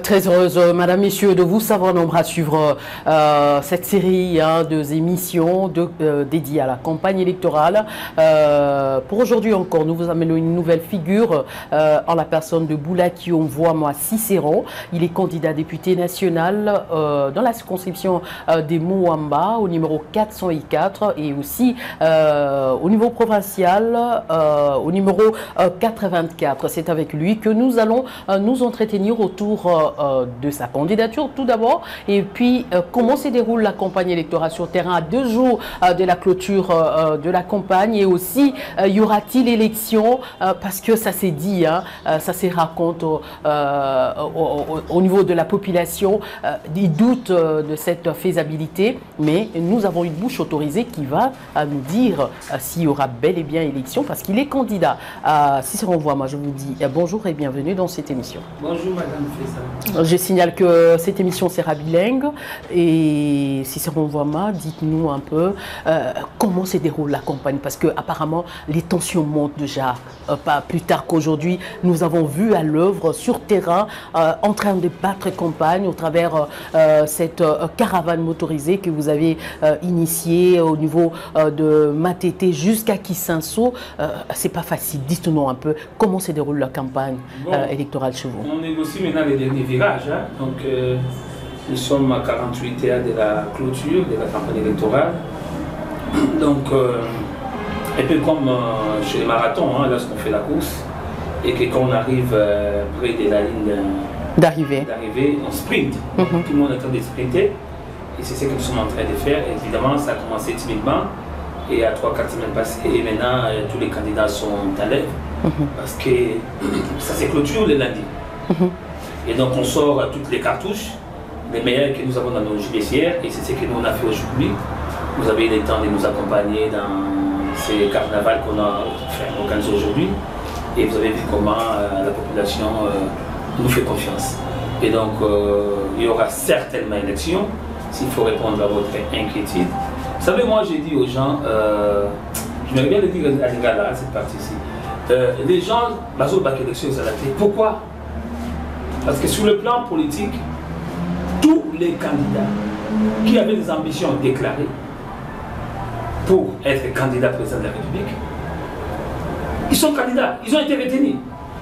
Très heureuse, Madame, Messieurs, de vous savoir nombreux à suivre cette série de émissions dédiées à la campagne électorale. Pour aujourd'hui encore, nous vous amenons une nouvelle figure en la personne de Boulaki Onvoama Cicéron. Il est candidat député national dans la circonscription des Moamba au numéro 404 et aussi au niveau provincial au numéro 84. C'est avec lui que nous allons nous entretenir autour de sa candidature tout d'abord et puis comment se déroule la campagne électorale sur terrain à 2 jours de la clôture de la campagne et aussi y aura-t-il élection parce que ça s'est dit, ça se raconte au niveau de la population des doutes de cette faisabilité, mais nous avons une bouche autorisée qui va nous dire s'il y aura bel et bien élection parce qu'il est candidat. Cicéron Onvoama, je vous dis bonjour et bienvenue dans cette émission. Bonjour Madame Fessa. Je signale que cette émission sera bilingue et Cicéron Onvoama, dites-nous un peu comment se déroule la campagne parce que apparemment les tensions montent déjà, pas plus tard qu'aujourd'hui. Nous avons vu à l'œuvre sur terrain en train de battre campagne au travers cette caravane motorisée que vous avez initiée au niveau de Matete jusqu'à Kisinso. C'est pas facile. Dites-nous un peu comment se déroule la campagne électorale chez vous. On négocie maintenant les derniers virages. Donc, nous sommes à 48 heures de la clôture de la campagne électorale. Donc, un peu comme chez les marathons, lorsqu'on fait la course et que quand on arrive près de la ligne d'arrivée, on sprint. Tout le monde est en train de sprinter et c'est ce que nous sommes en train de faire. Évidemment, ça a commencé timidement et à 3-4 semaines passées et maintenant tous les candidats sont à l'œuvre parce que ça se clôture le lundi. Et donc on sort toutes les cartouches, les meilleures que nous avons dans nos judiciaires et c'est ce que nous on a fait aujourd'hui. Vous avez eu le temps de nous accompagner dans ces carnavals qu'on a organisés aujourd'hui et vous avez vu comment la population nous fait confiance. Et donc il y aura certainement élection s'il faut répondre à votre inquiétude. Vous savez, moi j'ai dit aux gens, je m'aimerais bien le dire à les gars là, à cette partie-ci, les gens, pourquoi? Parce que sur le plan politique, tous les candidats qui avaient des ambitions déclarées pour être candidats président de la République, ils sont candidats, ils ont été retenus.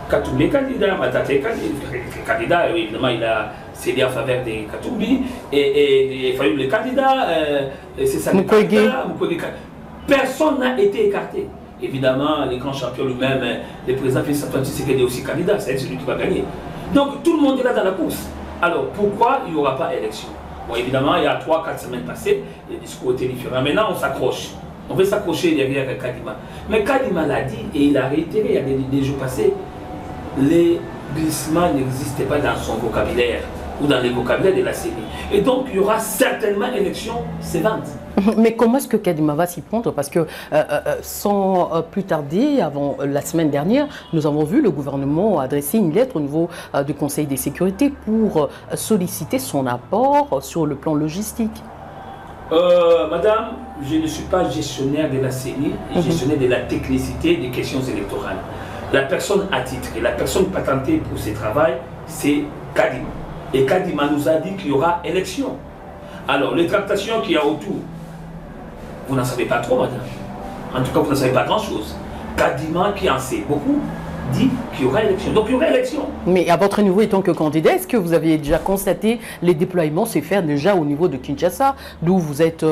Katoumbi est candidat, Matata est candidat, évidemment il a cédé en faveur des Katoumbi, et Fayoum le candidat, c'est ça le candidat, personne n'a été écarté. Évidemment, les grands champions lui-même, le président Félix Antoine Tshisekedi est aussi candidat, c'est celui qui va gagner. Donc tout le monde est là dans la course. Alors pourquoi il n'y aura pas élection? Bon, évidemment, il y a 3-4 semaines passées, les discours étaient différents. Maintenant, on s'accroche. On veut s'accrocher derrière Kadima. Mais Kadima l'a dit et il a réitéré il y a des jours passés, les glissements n'existaient pas dans son vocabulaire ou dans les vocabulaires de la CENI. Et donc, il y aura certainement élection sévante. Mais comment est-ce que Kadima va s'y prendre? Parce que sans plus tarder, avant la semaine dernière, nous avons vu le gouvernement adresser une lettre au niveau du Conseil de sécurité pour solliciter son apport sur le plan logistique. Madame, je ne suis pas gestionnaire de la CENI, gestionnaire de la technicité des questions électorales. La personne attitrée, la personne patentée pour ce travail, c'est Kadima. Et Kadima nous a dit qu'il y aura élection. Alors, les tractations qu'il y a autour, vous n'en savez pas trop, madame. En tout cas, vous n'en savez pas grand-chose. Kadima, qui en sait beaucoup, dit qu'il y aura élection. Donc, il y aura élection. Mais à votre niveau, étant que candidat, est-ce que vous aviez déjà constaté les déploiements se faire déjà au niveau de Kinshasa, d'où vous êtes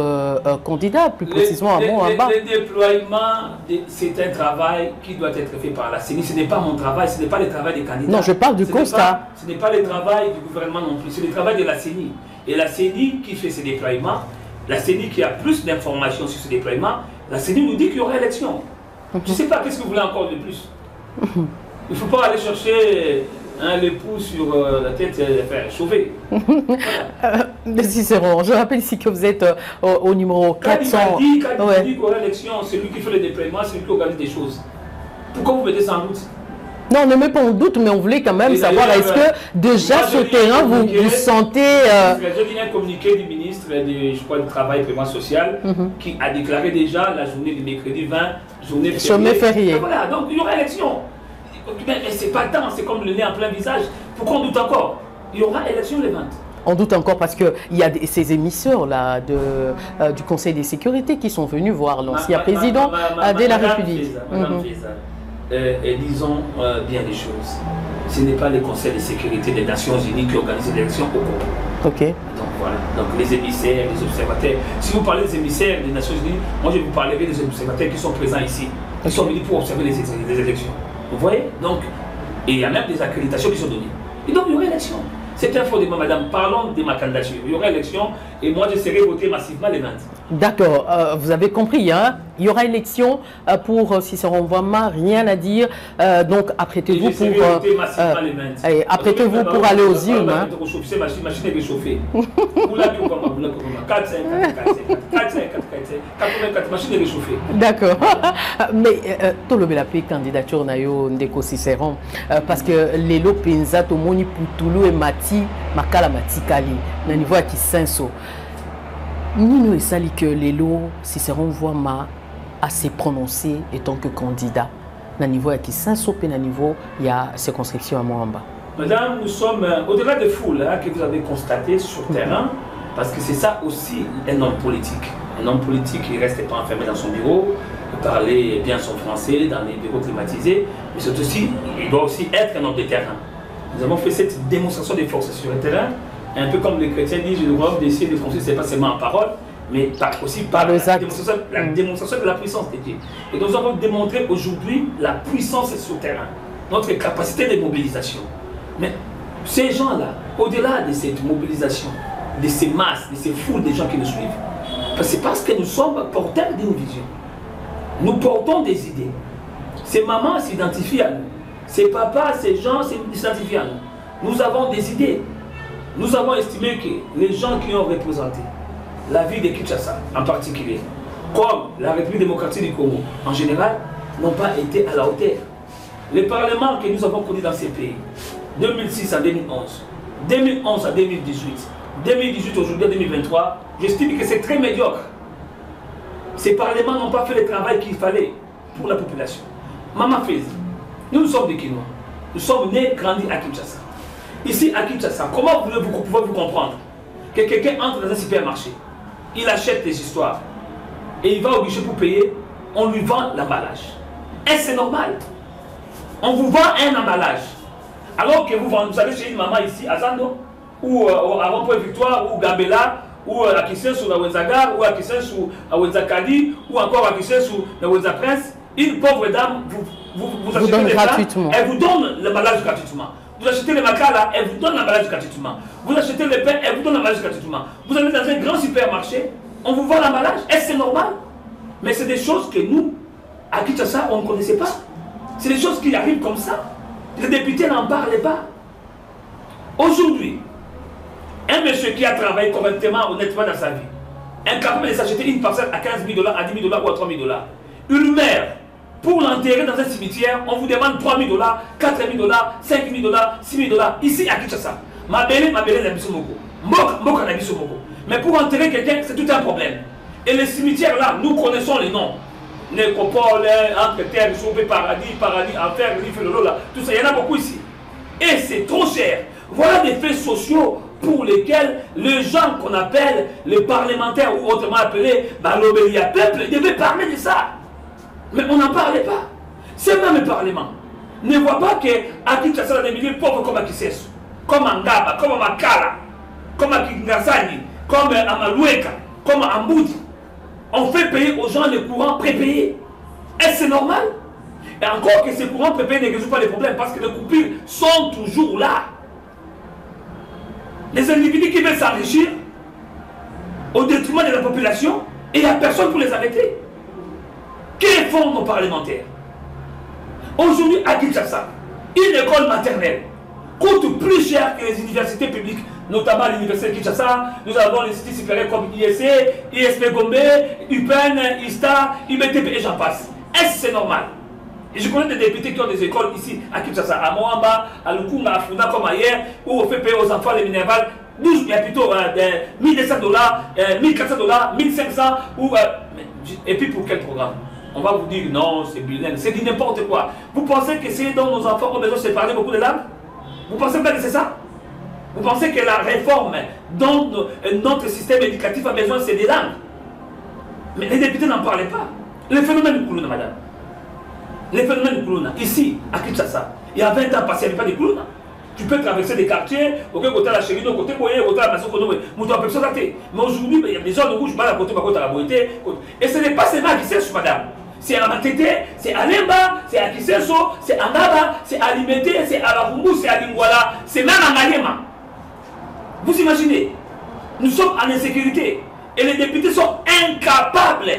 candidat, plus précisément à Moamba? Les déploiements, c'est un travail qui doit être fait par la CENI. Ce n'est pas mon travail, ce n'est pas le travail des candidats. Non, je parle du constat. Ce n'est pas le travail du gouvernement non plus, c'est le travail de la CENI. Et la CENI qui fait ces déploiements, la CENI qui a plus d'informations sur ce déploiement, la CENI nous dit qu'il y aura élection. Je ne sais pas, qu'est-ce que vous voulez encore de plus? Il ne faut pas aller chercher l'époux sur la tête et faire chauffer. Voilà. Cicéron, je rappelle ici que vous êtes au numéro 400. Quand il dit qu'il y aura élection, c'est lui qui fait le déploiement, c'est lui qui organise des choses. Pourquoi vous mettez sans doute? Non, on ne met pas en doute, mais on voulait quand même savoir, est-ce que déjà sur le terrain, vous sentez... J'ai vu un communiqué du ministre du Travail et Paiement Social qui a déclaré déjà la journée du mercredi 20, journée fériée. Voilà, donc il y aura élection. Mais c'est pas le temps, c'est comme le nez en plein visage. Pourquoi on doute encore? il y aura élection le 20. On doute encore parce qu'il y a ces émisseurs là, du Conseil de sécurité qui sont venus voir l'ancien président de la République. Madame Fiza, disons bien les choses. Ce n'est pas le Conseil de sécurité des Nations Unies qui organise l'élection au Congo. Ok. Donc voilà, donc les émissaires, les observateurs. Si vous parlez des émissaires des Nations Unies, moi je vous parlerai des observateurs qui sont présents ici, qui sont venus pour observer les élections. Vous voyez? Donc, et il y a même des accréditations qui sont données. Et donc il y aura élection. C'est un fondement, madame. Parlons de ma candidature. Il y aura élection et moi je serai voté massivement les 20. D'accord, vous avez compris, hein? Il y aura élection pour Cicéron Ouama, rien à dire. Donc apprêtez-vous pour apprêtez-vous pour aller aux urnes. Hein? Cette machine est réchauffée. Vous l'avez comment? 4, 5, 4, 5, 4, machine est réchauffée. D'accord. Mais tout le la candidature nayo ndeko Cicéron parce que les Lopinza Tomoni Putulu et Mati Makala Matikali na niveau à Kisenso. Nino et Sali que Lelo Cicéron Ouama assez prononcé étant que candidat. Na niveau à Kisenso et na niveau il y a circonscription à Moamba. Madame, nous sommes au-delà des foules hein, que vous avez constatées sur terrain, parce que c'est ça aussi un homme politique. Un homme politique qui ne reste pas enfermé dans son bureau, parler bien son français dans les bureaux climatisés, mais c'est aussi, il doit aussi être un homme de terrain. Nous avons fait cette démonstration de force sur le terrain, un peu comme les chrétiens disent, le royaume des cieux, ce n'est pas seulement en parole, mais aussi par la démonstration de la puissance de Dieu. Et nous avons démontré aujourd'hui la puissance sur le terrain, notre capacité de mobilisation. Mais ces gens-là, au-delà de cette mobilisation, de ces masses, de ces foules de gens qui nous suivent, c'est parce que nous sommes porteurs d'une vision. Nous portons des idées. Ces mamans s'identifient à nous. Ces papas, ces gens s'identifient à nous. Nous avons des idées. Nous avons estimé que les gens qui ont représenté la vie de Kinshasa en particulier, comme la République démocratique du Congo en général, n'ont pas été à la hauteur. Les parlements que nous avons connus dans ces pays, 2006 à 2011, 2011 à 2018, 2018 aujourd'hui à 2023, j'estime que c'est très médiocre. Ces parlements n'ont pas fait le travail qu'il fallait pour la population. Maman Fiza, nous sommes des Kinois. Nous sommes nés, grandis à Kinshasa. Ici à Kinshasa, comment pouvez-vous comprendre que quelqu'un entre dans un supermarché, il achète des histoires et il va au guichet pour payer, on lui vend l'emballage. Est-ce que c'est normal? On vous vend un emballage. Alors que vous allez chez une maman ici à Zando, ou à Rond-Point Victoire, ou Gambela, ou à Kisensu à Wenzagar, ou à Kisensu à Wenzakadi, ou encore à Kisensu à Wenzaprince, une pauvre dame vous achetez les gratuitement. Elle vous donne l'emballage gratuitement. Vous achetez les macas elle vous donne l'emballage gratuitement. Vous achetez le pain, elle vous donne l'emballage gratuitement. Vous allez dans un grand supermarché, on vous vend l'emballage. Est-ce que c'est normal? Mais c'est des choses que nous, à Kinshasa, on ne connaissait pas. C'est des choses qui arrivent comme ça. Les députés n'en parlaient pas. Aujourd'hui, un monsieur qui a travaillé correctement, honnêtement dans sa vie, incapable de s'acheter une parcelle à 15 000 $, à 10 000 $ ou à 3 000 $. Une mère, pour l'enterrer dans un cimetière, on vous demande 3 000 $, 4 000 $, 5 000 $, 6 000 $. Ici à Kinshasa, ma belle n'a biso moko. Moka n'a biso moko. Mais pour enterrer quelqu'un, c'est tout un problème. Et les cimetières là, nous connaissons les noms. Nécropole, entre terre, paradis, enfer, là, tout ça, il y en a beaucoup ici. Et c'est trop cher. Voilà des faits sociaux pour lesquels les gens qu'on appelle les parlementaires ou autrement appelés l'obélia peuple devaient parler de ça. Mais on n'en parlait pas. C'est même le Parlement ne voit pas qu'à Kinshasa, des milliers pauvres comme à Kisesu, comme à Ngaba, comme à Makala, comme à Kingasani, comme à Maloueka, comme à Mboudi, on fait payer aux gens les courants prépayés. Est-ce que c'est normal? Et encore que ces courants prépayés ne résolvent pas les problèmes parce que les coupures sont toujours là. Les individus qui veulent s'enrichir au détriment de la population et il n'y a personne pour les arrêter. Que font nos parlementaires? Aujourd'hui, à Kinshasa, une école maternelle coûte plus cher que les universités publiques, notamment l'université de Kinshasa. Nous avons les instituts supérieurs comme ISC, ISP Gombe, UPEN, ISTA, IBTP et j'en passe. Est-ce que c'est normal? Et je connais des députés qui ont des écoles ici à Kinshasa, à Moamba, à Lukunga, à Funda comme ailleurs, où on fait payer aux enfants les minervales 12, il y a plutôt 1200 $, 1400 $, 1500 et puis pour quel programme? On va vous dire non, c'est bilingue, c'est du n'importe quoi. Vous pensez que c'est dont nos enfants ont besoin de se parler beaucoup de langues? Vous pensez pas que c'est ça? Vous pensez que la réforme dont notre système éducatif a besoin, c'est des langues. Mais les députés n'en parlaient pas. Le phénomène du Koulouna, madame. Le phénomène du Koulouna, ici, à Kinshasa, il y a 20 ans passé, il n'y avait pas de Koulouna. Tu peux traverser des quartiers, au côté de la chérie, au côté de la maison, mais aujourd'hui, il y a des zones rouges, à côté de la beauté. Et ce n'est pas seulement à Kisesso, madame. C'est à Matete, c'est à Lemba, c'est à Kisesso, c'est à Naba, c'est à Limete, c'est à Babumbu, c'est à Lingwala, c'est même à Ngaliema. Vous imaginez, nous sommes en insécurité et les députés sont incapables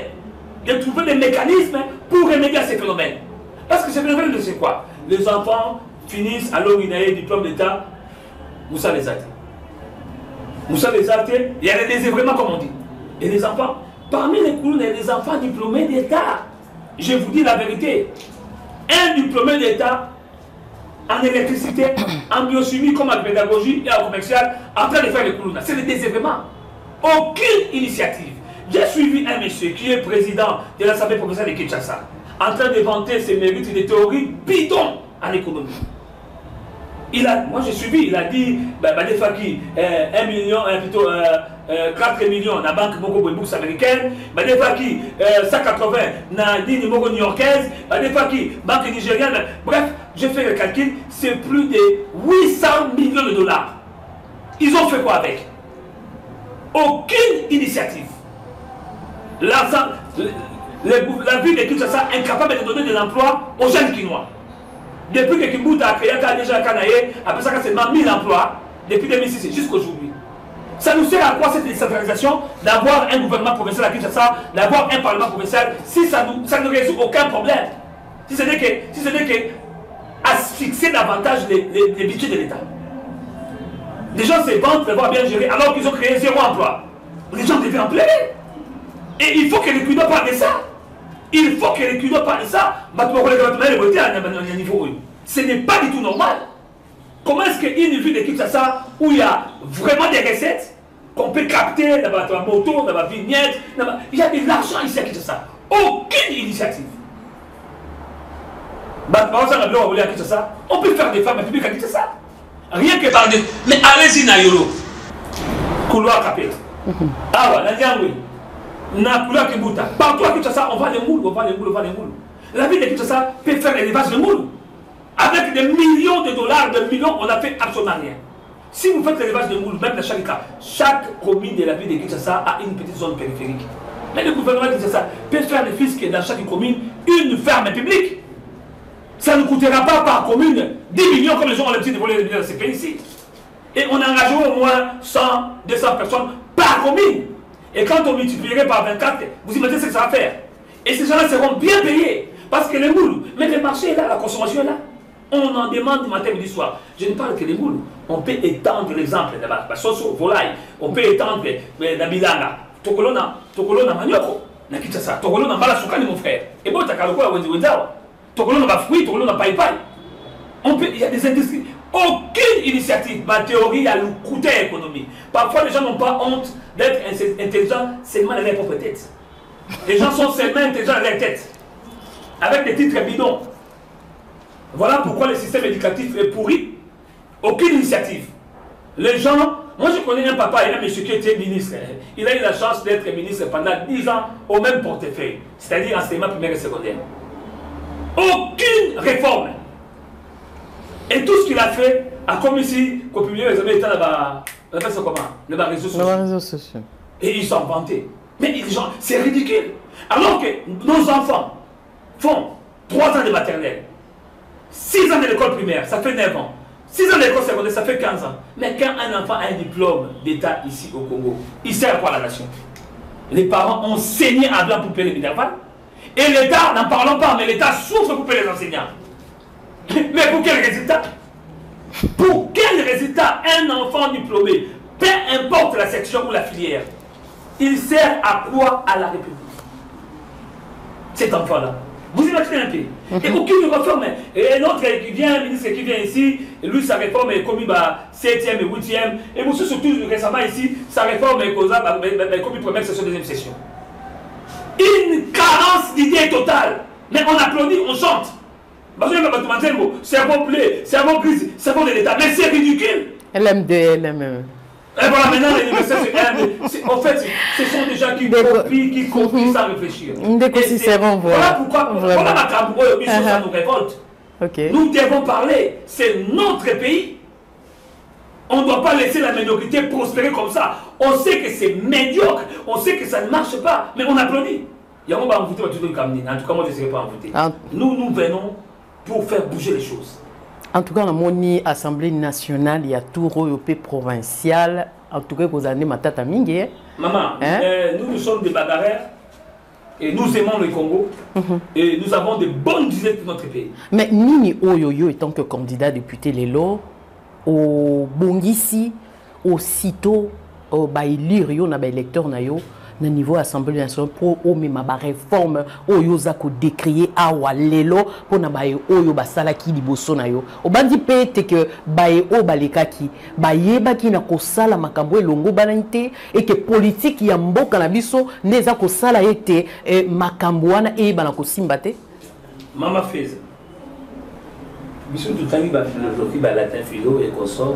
de trouver des mécanismes pour remédier à ces phénomènes. Parce que ces phénomènes, c'est quoi? Les enfants finissent à l'orinaire, diplôme d'État, Moussa les actes. Moussa les actes, il y a des désœuvrements comme on dit. Et les enfants, parmi les Koulouna, il y a des enfants diplômés d'État. Je vous dis la vérité. Un diplômé d'État en électricité, en biochimie, comme en pédagogie et en commercial, en train de faire les Koulouna. C'est le désœuvrement. Aucune initiative. J'ai suivi un monsieur qui est président de l'Assemblée provinciale de Kinshasa, en train de vanter ses mérites de théorie bidon en économie. Moi j'ai suivi, il a dit, Badefaki, 1 million, plutôt 4 millions dans la banque bourse américaine, Badefaki, 180 dans la ligne new-yorkaise, Badefaki, banque nigérienne. Bref, j'ai fait le calcul, c'est plus de 800 millions de dollars. Ils ont fait quoi avec? Aucune initiative. La ville de Kinshasa est incapable de donner de l'emploi aux jeunes Kinois. Depuis que Kimbuta a créé déjà Kanaye, après ça, c'est 1000 emplois depuis 2006 jusqu'à aujourd'hui. Ça nous sert à quoi cette décentralisation? D'avoir un gouvernement provincial à Kinshasa, d'avoir un parlement provincial, si ça ne résout aucun problème. Si ce n'est que asphyxier davantage les budgets de l'État. Les gens se vantent d'avoir bien géré alors qu'ils ont créé 0 emploi. Les gens devaient en plaider. Et il faut que les Kudo parlent de ça. Il faut que les Kudo parlent de ça. Ce n'est pas du tout normal. Comment est-ce qu'une ville de Kinshasa où il y a vraiment des recettes qu'on peut capter dans la moto, dans la vignette, il y a de l'argent ici à Kinshasa. Aucune initiative. On peut faire des femmes publiques à Kinshasa. Rien que par des... Mais allez-y, Nayolo. Couloir capé. Ah ouais, Nanyangwe. Nakula Kibuta. Partout à Kinshasa, on va les moules, on va les moules. La ville de Kinshasa peut faire l'élevage de moules. Avec des millions de dollars, de millions, on n'a fait absolument rien. Si vous faites l'élevage de moules, même dans chaque cas, chaque commune de la ville de Kinshasa a une petite zone périphérique. Mais le gouvernement de Kinshasa peut faire le fisc dans chaque commune une ferme publique. Ça ne coûtera pas par commune 10 millions comme les gens ont l'habitude de voler les millions dans ces pays-ci. Et on engagera au moins 100, 200 personnes par commune. Et quand on multiplierait par 24, vous imaginez ce que ça va faire. Et ces gens-là seront bien payés. Parce que les moules, mais le marché est là, la consommation est là. On en demande du matin et du soir. Je ne parle que des moules. On peut étendre l'exemple de la sauce volaille. On peut étendre la bilanga. Tokolona manioko. Na Kinshasa. Tokolona mbala soukani mon frère. Et bon, t'as qu'à le voir à Wendiwendawa. Tokolona ba fruit, tokolona païpaï. Il y a des industries. Aucune initiative. Ma théorie, il y a le coûté économique. Parfois, les gens n'ont pas honte d'être intelligents seulement dans leur propre tête. Les gens sont seulement intelligents dans leur tête. Avec des titres bidons. Voilà pourquoi le système éducatif est pourri. Aucune initiative. Les gens, moi je connais un papa et un monsieur qui était ministre. Il a eu la chance d'être ministre pendant 10 ans au même portefeuille, c'est-à-dire enseignement primaire et secondaire. Aucune réforme. Et tout ce qu'il a fait a comme ici, qu'au public, les amis étaient là-bas, on appelle ça comment? Les réseaux sociaux. Et ils sont vantés. Mais les gens, c'est ridicule. Alors que nos enfants font 3 ans de maternelle, 6 ans de l'école primaire, ça fait 9 ans. 6 ans de l'école secondaire, ça fait 15 ans. Mais quand un enfant a un diplôme d'État ici au Congo, il sert à quoi la nation? Les parents ont saigné à blanc pour payer les minervales. Et l'État, n'en parlons pas, mais l'État souffre pour payer les enseignants. Mais pour quel résultat? Pour quel résultat un enfant diplômé, peu importe la section ou la filière, il sert à quoi à la République? Cet enfant-là. Vous imaginez un peu. Et aucune réforme. Et l'autre qui vient, le ministre qui vient ici, lui, sa réforme est commise 7e et 8e. Et monsieur, surtout récemment ici, sa réforme est commise première session, deuxième session. Une carence d'idées totale. Mais on applaudit, on chante. Cerveau bleu, cerveau gris, cerveau de l'État. Mais c'est ridicule. LM2, LM1. Et voilà, maintenant, l'université, c'est LM2. En fait, ce sont des gens qui copient sans réfléchir. Voilà pourquoi, voilà ma Cambourg, ça nous révolte. Nous devons parler. C'est notre pays. On ne doit pas laisser la médiocrité prospérer comme ça. On sait que c'est médiocre, on sait que ça ne marche pas, mais on applaudit. En tout cas, moi, je ne serai pas envoûté. Nous venons pour faire bouger les choses. En tout cas, dans mon Assemblée nationale, il y a tout européen provincial. En tout cas, vous avez Matata Mingue. Maman, nous sommes des bagarreurs et nous aimons le Congo et nous avons de bonnes idées pour notre pays. Mais Nini Oyoyo, étant que candidat député Lelo, au Bongisi, au Sito, au Baïlir, on a des électeurs au niveau Assemblée nationale pour ma réforme oyo zako décrier awa lelo pour na baye oyo basala ki liboso na yo obandi pete que baye o balekaki baye baki na ko sala makambo elongo banante et que politique ya mboka na biso neza ko sala ete makambo wana e bana ko simbate mama feza biso tout temps ba philosophie ba latin philo et consort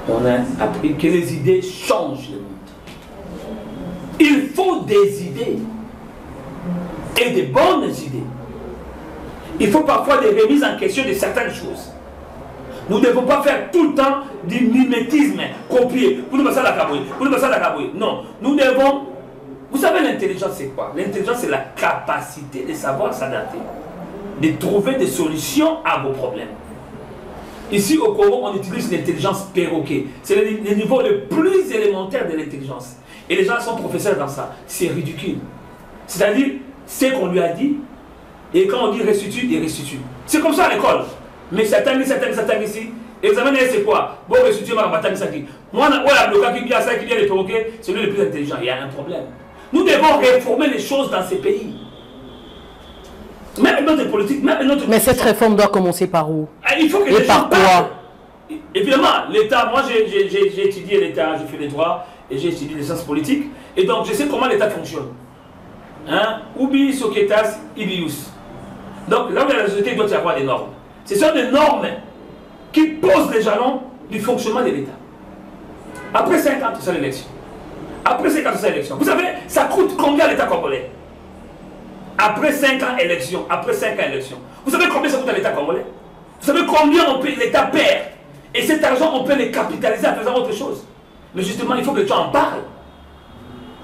on a appris que les idées changent le monde. Il faut des idées et de bonnes idées. Il faut parfois des remises en question de certaines choses. Nous ne devons pas faire tout le temps du mimétisme, copier. Pour nous passer à la cabouille, pour nous passer à la cabouille. Non, nous devons... Vous savez l'intelligence c'est quoi? L'intelligence c'est la capacité de savoir s'adapter, de trouver des solutions à vos problèmes. Ici au Congo, on utilise l'intelligence perroquet. C'est le niveau le plus élémentaire de l'intelligence. Et les gens sont professeurs dans ça. C'est ridicule. C'est-à-dire, c'est qu'on lui a dit, et quand on dit restitue, il restitue. C'est comme ça à l'école. Mais certains ici, l'examen c'est quoi? Bon, restitue, ma bataille, ça qui. Moi, le cas qui vient de perroquet, c'est lui le plus intelligent. Il y a un problème. Nous devons réformer les choses dans ces pays. Même notre politique, même notre... Mais cette réforme doit commencer par où? Il faut que et par quoi? Évidemment, l'État, moi j'ai étudié l'État, j'ai fait les droits et j'ai étudié les sciences politiques et donc je sais comment l'État fonctionne. Hein? Ubi Soketas Ibius. Donc là où la société doit y avoir des normes. Ce sont des normes qui posent les jalons du fonctionnement de l'État. Après 5 ans, c'est l'élection. Après 5 ans, c'est l'élection. Vous savez, ça coûte combien l'État congolais? Après 5 ans élection, après 5 ans élection. Vous savez combien ça coûte à l'État congolais? Vous savez combien l'État perd? Et cet argent, on peut le capitaliser en faisant autre chose. Mais justement, il faut que tu en parles.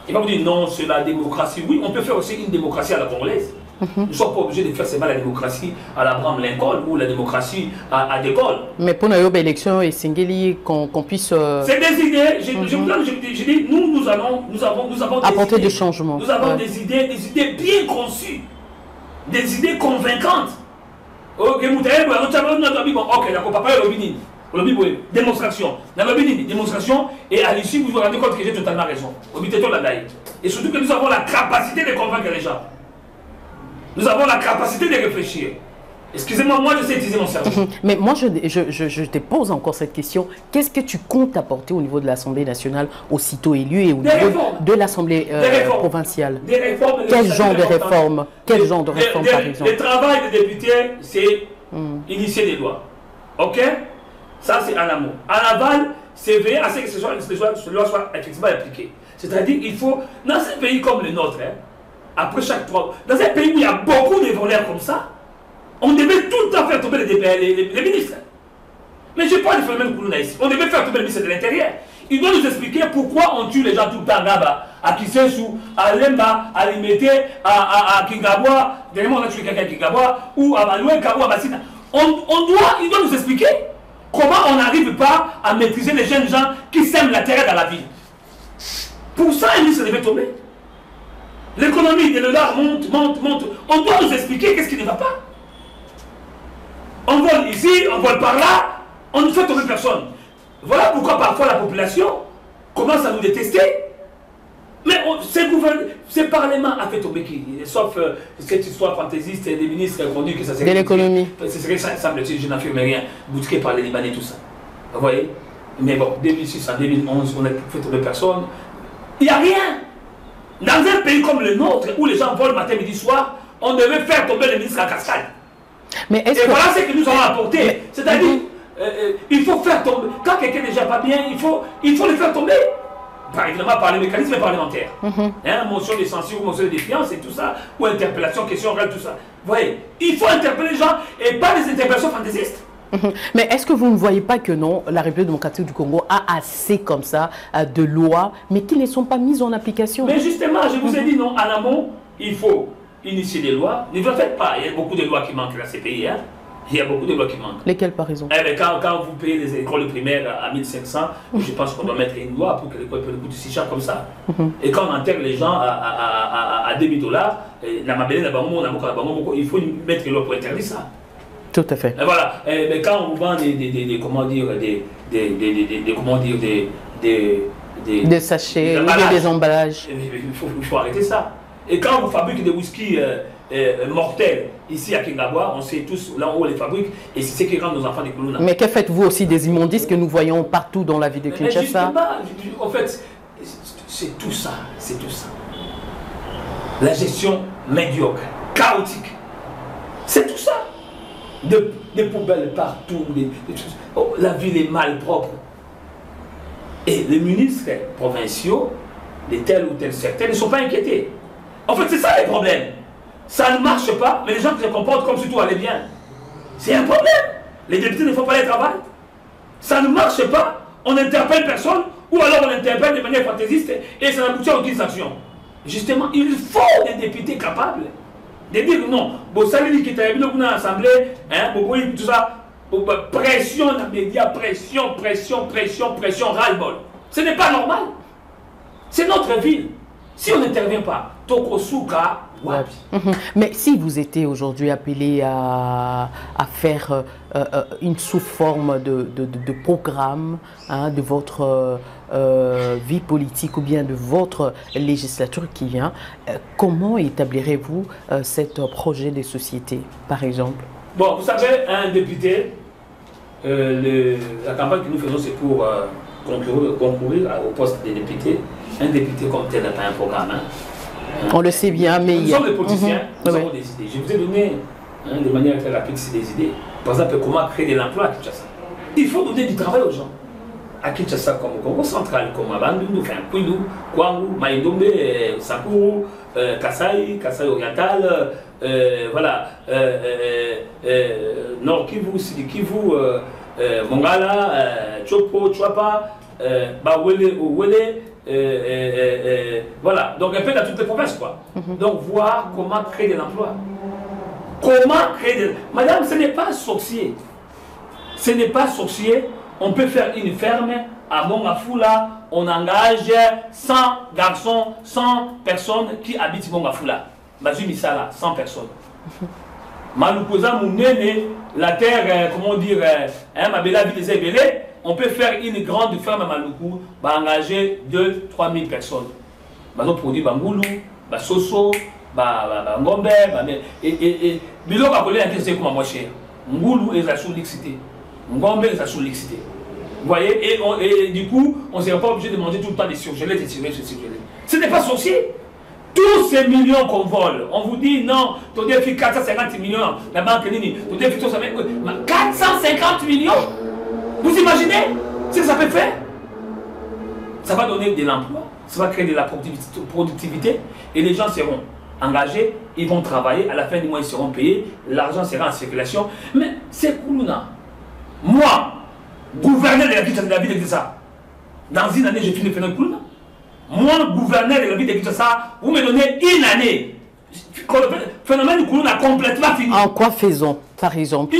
Il va vous dire non, c'est la démocratie. Oui, on peut faire aussi une démocratie à la congolaise. Nous ne sommes pas obligés de faire seulement la démocratie à l'Abraham Lincoln ou la démocratie à De Gaulle. Mais pour une élection et Singeli, qu'on puisse... C'est des idées. Je dis, nous avons apporter des changements. Nous avons des idées bien conçues. Des idées convaincantes. Ok, d'accord, papa, démonstration. Démonstration, et à l'issue, vous vous rendez compte que j'ai totalement raison. Et surtout que nous avons la capacité de convaincre les gens. Nous avons la capacité de réfléchir. Excusez-moi, moi je sais utiliser mon cerveau. Mais moi je te pose encore cette question. Qu'est-ce que tu comptes apporter au niveau de l'Assemblée nationale, aussitôt élu et au niveau de l'Assemblée provinciale? Des réformes. Quel genre de réforme? Quel genre de réforme par exemple? Le travail des députés, c'est initier des lois. Ok? Ça c'est en amont. En aval, c'est veiller à ce que ces lois soient effectivement appliquées. C'est-à-dire qu'il faut, dans un pays comme le nôtre, après chaque 3... Dans un pays où il y a beaucoup de voleurs comme ça, on devait tout le temps faire tomber les ministres. Mais je n'ai pas de phénomène pour nous ici. On devait faire tomber le ministre de l'Intérieur. Il doit nous expliquer pourquoi on tue les gens tout le temps là-bas, à Kisesou, à Lemba, à Limete, à Kingabwa, dernièrement on a tué quelqu'un à Kingabwa, ou à Maloué, Kabwa, à Bassina. Il doit nous expliquer comment on n'arrive pas à maîtriser les jeunes gens qui sèment la terre dans la ville. Pour ça, un ministre devait tomber. L'économie de l'art monte. On doit nous expliquer qu'est-ce qui ne va pas. On vole ici, on vole par là, on ne fait tomber personne. Voilà pourquoi parfois la population commence à nous détester. Mais ce Parlement a fait tomber qui? Sauf cette histoire fantaisiste des ministres qui ont dit que ça serait... De l'économie. Ce serait, semble-t-il, je n'affirme rien, boutiqué par les Libanais, tout ça. Vous voyez? Mais bon, 2006 en 2011, on a fait tomber personne. Il n'y a rien. Dans un pays comme le nôtre, où les gens volent matin, midi, soir, on devait faire tomber les ministres en cascade. Mais et voilà ce que nous avons apporté. C'est-à-dire, il faut faire tomber. Quand quelqu'un n'est déjà pas bien, il faut le faire tomber. Évidemment, par les mécanismes parlementaires. Motion de censure, motion de défiance et tout ça, ou interpellation, question orale, tout ça. Vous voyez, il faut interpeller les gens et pas des interpellations fantaisistes. Mais est-ce que vous ne voyez pas que non, la République démocratique du Congo a assez comme ça de lois, mais qui ne sont pas mises en application? Mais justement, je vous ai dit non, en amont, il faut initier des lois. Ne vous faites pas, il y a beaucoup de lois qui manquent dans ces pays. Il y a beaucoup de lois qui manquent. Lesquelles par exemple? Quand vous payez les écoles primaires à 1500, je pense qu'on doit mettre une loi pour que l'école puisse coûter si cher comme ça. Et quand on enterre les gens à 2000 $, il faut mettre une loi pour interdire ça. Tout à fait. Et voilà. Mais quand on vous vend des sachets, des emballages. Il faut arrêter ça. Et quand vous fabriquez des whisky mortels ici à Kingaboua, on sait tous là où on les fabrique et c'est ce qui rend nos enfants des Kuluna. Mais que faites-vous aussi des immondices que nous voyons partout dans la ville de Kinshasa? En fait, c'est tout ça. C'est tout ça. La gestion médiocre, chaotique. C'est tout ça. Des poubelles partout, la ville est mal propre. Et les ministres provinciaux de tel ou tel secteur ne sont pas inquiétés. En fait, c'est ça les problèmes. Ça ne marche pas, mais les gens qui se comportent comme si tout allait bien. C'est un problème. Les députés ne font pas le travail. Ça ne marche pas, on n'interpelle personne, ou alors on interpelle de manière fantaisiste et ça n'aboutit à aucune sanction. Justement, il faut des députés capables de dire non. Bon, ça veut dire qu'il y a une assemblée, tout ça, pression dans les médias, pression, ras-le-bol. Ce n'est pas normal. C'est notre ville. Si on n'intervient pas, Tokosuka, wapi. Mais si vous étiez aujourd'hui appelé à faire une sous-forme de programme de votre vie politique ou bien de votre législature qui vient, comment établirez-vous cet projet de société, par exemple? Bon, vous savez, un député, la campagne que nous faisons, c'est pour concourir au poste de député. Un député comme tel n'a pas un programme. On le sait bien, mais nous sommes des politiciens, nous avons des idées. Je vous ai donné de manière très rapide des idées. Par exemple, comment créer de l'emploi à Kinshasa. Il faut donner du travail aux gens. À Kinshasa, comme au Congo central, comme à Bandundu, Kwilu, Kwangu, Maïdombe, Sakuru, Kasai oriental, voilà, Nord Kivu, Sud Kivu, Mongala, Chopo, Chwapa, Bawele, Owele. Voilà, donc un peu dans toutes les provinces quoi. Donc voir comment créer de l'emploi. Comment créer de... Madame, ce n'est pas sorcier. Ce n'est pas sorcier. On peut faire une ferme à Mongafula, on engage 100 garçons, 100 personnes qui habitent Mongafula. Bazu Misala, 100 personnes. Maloukoza Mounene, la terre, comment dire, Mabela ville des Ébélés. On peut faire une grande ferme à Maloukou, engager 2-3 000 personnes. Ils produit Bangoulou, Soso, Ngombe, et Bilo va coller la question comme moins cher. Ngoulou est sous l'excité. Ngombe est sous l'excité. Vous voyez, et du coup, on ne sera pas obligé de manger tout le temps des surgelés, des tirés, des surgelés. Ce n'est pas sorcier. Tous ces millions qu'on vole, on vous dit non, tu dois faire 450 millions, la banque Nini, tu dois faire 450 millions. Vous imaginez ce que ça peut faire? Ça va donner de l'emploi, ça va créer de la productivité et les gens seront engagés, ils vont travailler, à la fin du mois ils seront payés, l'argent sera en circulation. Mais c'est Kuluna. Moi, gouverneur de la ville de Kinshasa, dans une année je finis de faire un Kuluna. Moi, gouverneur de la ville de Kinshasa, vous me donnez une année. Le phénomène du Kuluna a complètement fini. En quoi faisons, par exemple?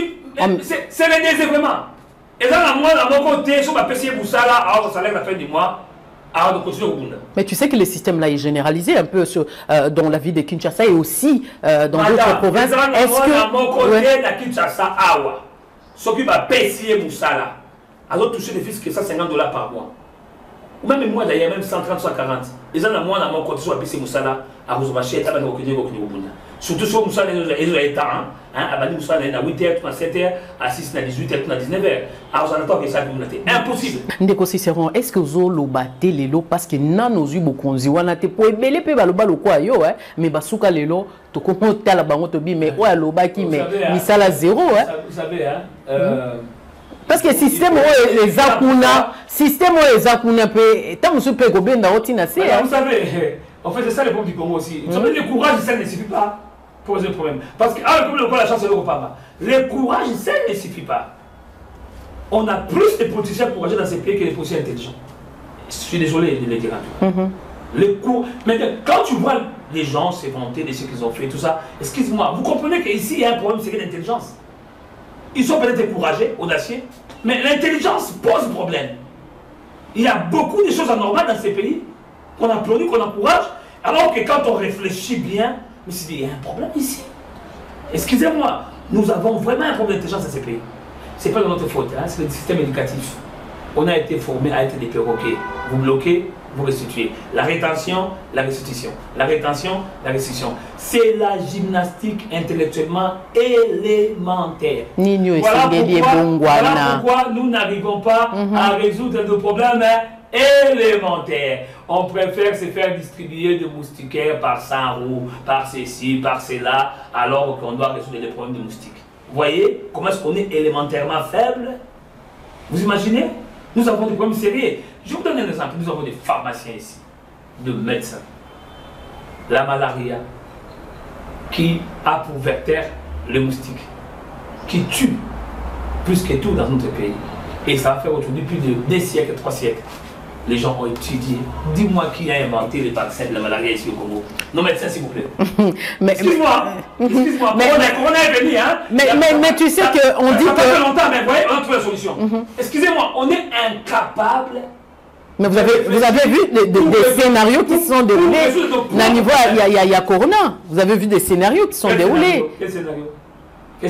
C'est le désœuvrement. Et là, moi, à mon côté, si on va payer pour ça, là, à salaire à la fin du mois, à continuer au Bunda. Mais tu sais que le système là est généralisé un peu dans la ville de Kinshasa et aussi dans d'autres provinces. Est-ce que à mon côté, la Kinshasa, Awa, ceux qui va payer pour ça, là, alors toucher des fils que ça $50 par mois. Ou même moi d'ailleurs, même 130, 140. Les gens à moi, à mon côté, soit payer pour ça, là, à Rosomaché, et à Banokoné, au Bunda. Surtout si vous avez des temps, à 8h, à 7h, à 6h, à 18h, à 19h. Alors, on attend que ça c'est impossible. Ndeko Cicéron, est-ce que vous avez battu les lots parce que nous avons eu beaucoup de gens qui ont été belé pe baloba lo kwa yo mais basuka les lots to comment tala bango to bi mais ouais loba qui mais misala zéro Vous savez Parce que le système où les akuna, système où les akuna peut, tant que peut gober dans routine assez. Vous savez, en fait c'est ça le problème du Congo aussi. Vous savez, le courage ça ne suffit pas pour poser le problème. Parce que comme le la chance de l'Europa, le courage ça ne suffit pas. On a plus de politiciens courageux dans ces pays que les politiciens intelligents. Je suis désolé de le dire en tout cas. Mais quand tu vois les gens se vanter de ce qu'ils ont fait, tout ça, excuse-moi, vous comprenez qu'ici il y a un problème c'est d'intelligence. Ils sont peut-être courageux, audacieux, mais l'intelligence pose problème. Il y a beaucoup de choses anormales dans ces pays qu'on applaudit, qu'on encourage, alors que quand on réfléchit bien, mais il y a un problème ici. Excusez-moi, nous avons vraiment un problème d'intelligence dans ces pays. Ce n'est pas de notre faute, hein, c'est le système éducatif. On a été formé à être des perroquets. Vous bloquez, vous restituez. La rétention, la restitution. La rétention, la restitution. C'est la gymnastique intellectuellement élémentaire. Voilà pourquoi nous n'arrivons pas à résoudre nos problèmes élémentaires. On préfère se faire distribuer de moustiquaires par 100 roues, par ceci, par cela, alors qu'on doit résoudre les problèmes de moustiques. Vous voyez comment est-ce qu'on est élémentairement faible? Vous imaginez? Nous avons des problèmes sérieux. Je vous donne un exemple. Nous avons des pharmaciens ici, de médecins. La malaria, qui a pour vecteur le moustique, qui tue plus que tout dans notre pays. Et ça va faire aujourd'hui plus de 2 siècles, 3 siècles. Les gens ont étudié. Dis-moi qui a inventé les vaccins de la malaria ici au Congo. Nos médecins, s'il vous plaît. Excuse-moi. Excuse-moi. On est venu, hein. Mais tu sais qu'on dit que... Ça fait longtemps, mais vous voyez, on a trouvé la solution. Excusez-moi, on est incapable. Mais vous avez vu des scénarios qui se sont déroulés. Il y a Corona. Vous avez vu des scénarios qui sont déroulés. Quel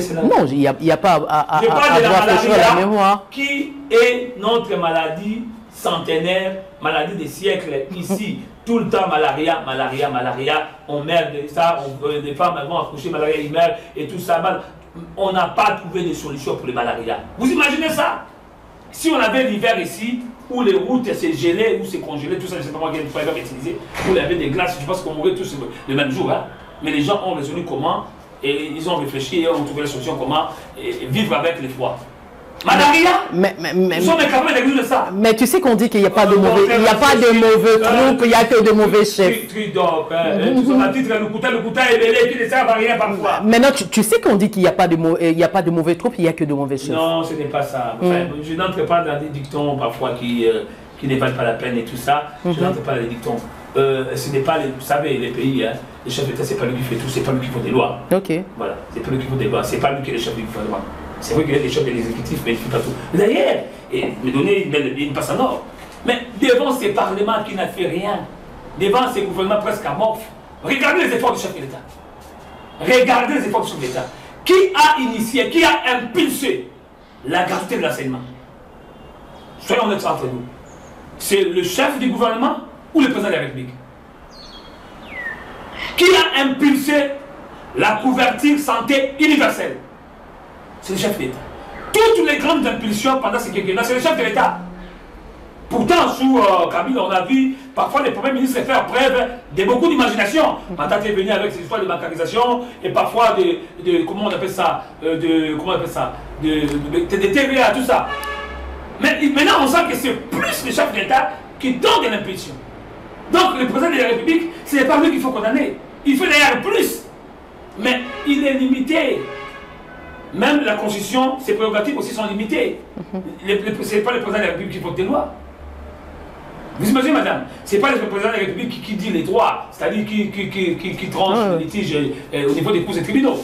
scénario? Non, il n'y a pas à avoir quelque chose à la mémoire. Qui est notre maladie centenaire, maladie des siècles ici? Tout le temps malaria, malaria, malaria. On meurt de ça, les femmes vont accoucher, malaria, ils meurent et tout ça. On n'a pas trouvé de solution pour les malarias. Vous imaginez ça? Si on avait l'hiver ici, où les routes s'est gelées, où c'est congelé, tout ça, je ne sais pas moi quel programme utiliser, où il y avait des glaces, je pense qu'on mourrait tous le même jour. Hein? Mais les gens ont résolu comment, et ils ont réfléchi et ont trouvé la solution comment vivre avec les froids. Malaria, ils sont capables de résoudre ça. Mais tu sais qu'on dit qu'il n'y a pas de mauvais, il n'y a pas de mauvais troupes, il n'y a que de mauvais chefs. Le couteau est belé, qui ne sert à rien parfois. Maintenant, tu sais qu'on dit qu'il n'y a pas de mauvais troupes, il n'y a que de mauvais chefs. Non, ce n'est pas ça. Enfin, je n'entre pas dans des dictons parfois qui ne valent pas la peine et tout ça. Je n'entre pas dans les dictons. Ce n'est pas, vous savez, les pays, hein, les chefs d'État, ce n'est pas lui qui fait tout, c'est pas lui qui fait des lois. Ok. Voilà, c'est pas lui qui fait des lois, c'est pas lui qui est le chef du gouvernement. C'est vrai qu'il y a des chefs de l'exécutif, mais il ne fait pas tout. D'ailleurs, me donner une passe en or. Mais devant ces parlements qui n'ont fait rien, devant ces gouvernements presque amorphes, regardez les efforts du chef de l'État. Regardez les efforts du chef de l'État. Qui a initié, qui a impulsé la gratuité de l'enseignement? Soyons honnêtes entre nous. C'est le chef du gouvernement ou le président de la République? Qui a impulsé la couverture santé universelle? C'est le chef d'État. Toutes les grandes impulsions pendant ces quelques années, c'est le chef de l'État. Pourtant, sous Kabila, on a vu parfois les premiers ministres faire preuve de beaucoup d'imagination. Maintenant, tu es venu avec ces histoires de bancarisation et parfois de comment on appelle ça, de TVA, tout ça. Mais maintenant, on sent que c'est plus le chef d'État qui donne de l'impulsion. Donc, le président de la République, ce n'est pas lui qu'il faut condamner. Il fait d'ailleurs plus. Mais il est limité. Même la Constitution, ses prérogatives aussi sont limitées. Ce n'est pas le président de la République qui vote des lois. Vous imaginez, madame, ce n'est pas le président de la République qui dit les droits, c'est-à-dire qui tranche le litige au niveau des cours et tribunaux.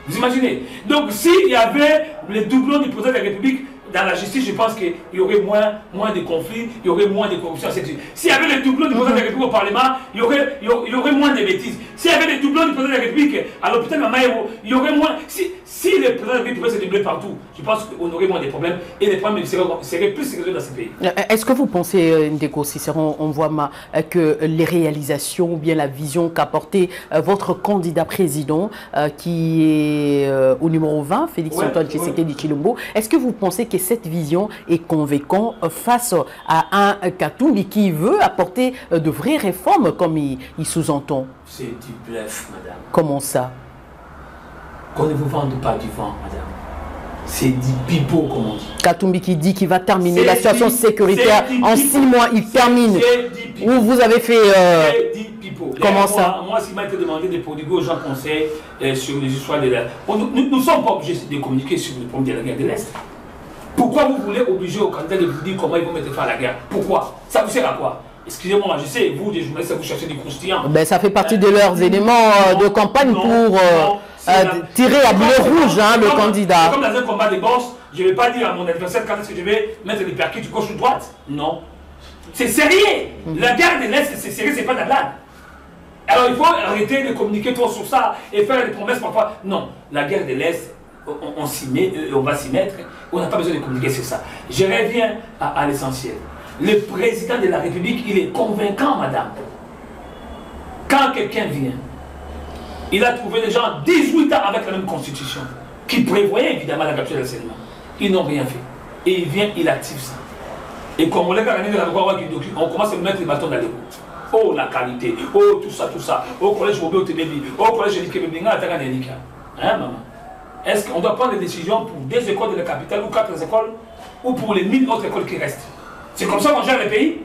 Vous imaginez? Donc, s'il y avait les doublons du président de la République dans la justice, je pense qu'il y aurait moins de conflits, il y aurait moins de corruption. S'il y avait les doublons du président de la République au Parlement, il y aurait moins de bêtises. S'il y avait les doublons du président de la République à l'hôpital Mamaïro, il y aurait moins. Si le président de la République pouvait se doubler partout, je pense qu'on aurait moins de problèmes et les problèmes seraient plus résolus dans ce pays. Est-ce que vous pensez, Ndeko Cicéron, on voit que les réalisations ou bien la vision qu'a portée votre candidat président qui est au numéro 20, Félix-Antoine Tshisekedi Tshilombo, est-ce que vous pensez que cette vision est convaincante face à un Katumbi qui veut apporter de vraies réformes comme il sous-entend? C'est du bluff, madame. Comment ça? Qu'on ne vous vende pas du vent, madame. C'est du pipeau, comme on dit. Katumbi qui dit qu'il va terminer la situation sécuritaire en 6 mois. Il termine. Où vous avez fait... Comment ça? Moi, s'il m'a été demandé de prodiguer aux gens conseils sur les histoires de la... Nous ne sommes pas obligés de communiquer sur le problème de la guerre de l'Est. Pourquoi vous voulez obliger aux candidats de vous dire comment ils vont mettre fin à la guerre? Pourquoi? Ça vous sert à quoi? Excusez-moi, je sais, vous, des journalistes, vous cherchez des croustillants. Ben, ça fait partie de leurs éléments de campagne pour tirer à bleu rouge le candidat. Comme dans un combat de boxe, je ne vais pas dire à mon adversaire quand est-ce que je vais mettre les percus de gauche ou droite. Non. C'est sérieux. La guerre de l'Est, c'est sérieux, c'est pas de la blague. Alors il faut arrêter de communiquer trop sur ça et faire des promesses parfois. Non, la guerre de l'Est, on s'y met, on va s'y mettre, on n'a pas besoin de communiquer sur ça. Je reviens à l'essentiel. Le président de la République, il est convaincant, madame. Quand quelqu'un vient, il a trouvé des gens 18 ans avec la même constitution, qui prévoyait évidemment la capture de l'enseignement. Ils n'ont rien fait. Et il vient, il active ça. Et comme on l'a gagné de la loi, on commence à mettre les bâtons dans les roues. Oh, la qualité, oh, tout ça, tout ça. Oh, collège Robé au Tébébi, oh, collège Élike Bébinga, Atagan Élika. Hein, maman? Est-ce qu'on doit prendre des décisions pour 2 écoles de la capitale ou 4 écoles, ou pour les 1000 autres écoles qui restent? C'est comme ça qu'on gère le pays.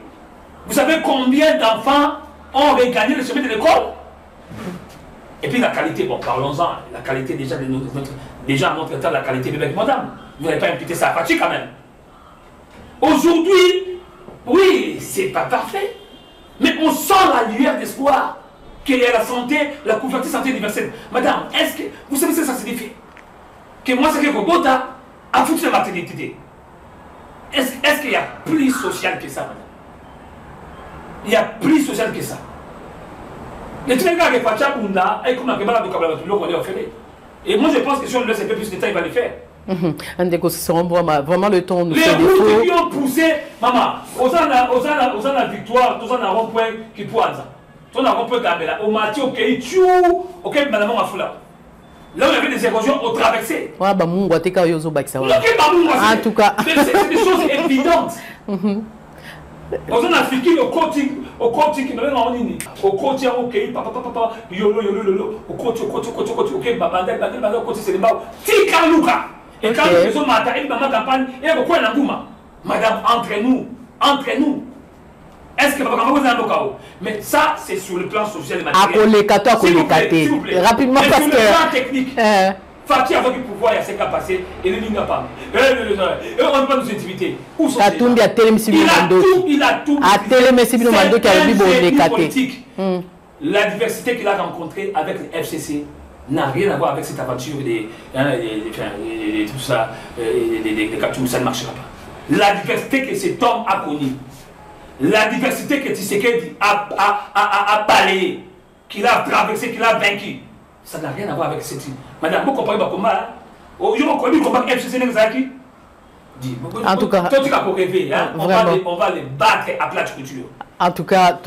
Vous savez combien d'enfants ont regagné le chemin de l'école? Et puis la qualité, bon, parlons-en. La qualité déjà de déjà à notre état, la qualité de madame. Vous n'avez pas imputé ça à Fati quand même. Aujourd'hui, oui, c'est pas parfait. Mais on sent la lueur d'espoir qu'il y a la santé, la couverture santé universelle. Madame, est-ce que vous savez ce que ça signifie? Que moi, c'est que Kogota a foutu la maternité. Est-ce qu'il y a plus social que ça, madame? Il y a plus social que ça. Les trucs que Fatia Bunda, et comme un de et moi, je pense que si on lui laisse un peu plus de temps, il va le faire. C'est vraiment le ton. Les routes qui ont poussé, maman, aux la victoire, aux en rond-point qui pointe. Aux en rond-point Gambela, au Mathieu, au Kéi, au Kéi, madame Mafoula. Là où il y avait des érosions au traversé. En tout cas. C'est des choses évidentes. Aux en Afrique, au coaching, qui me met en ligne. Au coaching, au Kéi, papa, yolo, au coaching, au Kéi, babanda, au coaching, c'est les bas. Tika Luka. Et quand nous faisons ma campagne, il y a beaucoup de madame, entre nous. Est-ce que vous avez un local? Mais ça, c'est sur le plan social et matériel. S'il vous plaît. Rapidement, parce que. Sur le plan technique. Fati avec le pouvoir, il y a ce cas passé, et il n'y a pas. On ne peut pas nous intimider. Où sont les gens? Il a tout. Politique. La diversité qu'il a rencontrée avec le FCC n'a rien à voir avec cette aventure tout ça, des captures, ça ne marchera pas. La diversité que cet homme a connue, la diversité que Tshisekedi a balayé, qu'il a traversé, qu'il a vaincu, ça n'a rien à voir avec cette île. Madame, vous comprenez le combat? Je reconnais le combat FCC Nexaki. En tout cas, on va les battre à plate couture. En tout cas,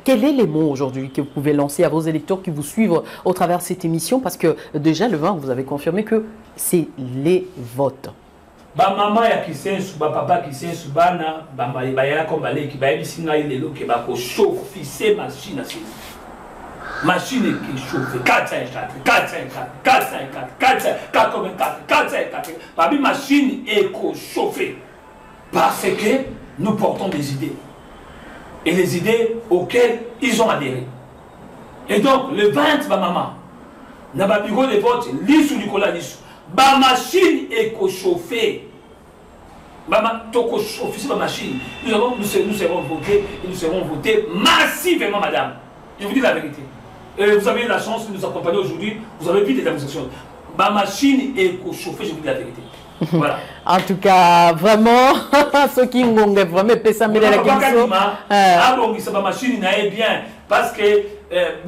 quel est le mot aujourd'hui que vous pouvez lancer à vos électeurs qui vous suivent au travers de cette émission? Parce que déjà, le 20, vous avez confirmé que c'est les votes. Maman ya kisensu, papa kisensu, bana, bayala kombale, qui baye bisinga ilelo, qui va chauffer ces machines. Machine qui chauffe 454, 454, 454, 484, 454. Babi machine est chauffée. Parce que nous portons des idées. Et les idées auxquelles ils ont adhéré. Et donc, le 20, maman, dans le bureau de vote, l'issue Nicolas Lissou, ma machine est chauffée. C'est ma machine. Nous serons votés et nous serons votés massivement, madame. Je vous dis la vérité. Vous avez la chance de nous accompagner aujourd'hui. Vous avez vu des démonstrations. Ma machine est chauffée, je vous dis la vérité. Voilà. En tout cas, vraiment, ceux qui ont vraiment pété la question. Ma machine n'est bien parce que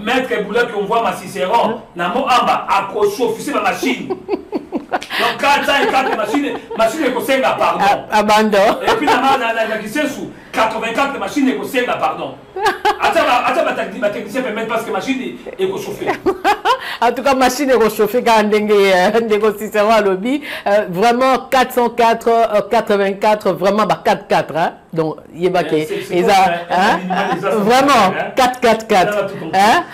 Maître Boula qu'on voit ma Cicéron, n'a pas amba à chauffer ma machine. Donc 404 machine est conseillée à pardon. Abandon. Et puis la question sous 84 machines est conseillée à pardon. Attends, ma technicien permet parce que machine est chauffée. En tout cas, machine est réchauffée quand on négociation à lobby. Vraiment 404, 84, vraiment 4-4. Hein? Donc, il y a vraiment 4-4-4. Hein?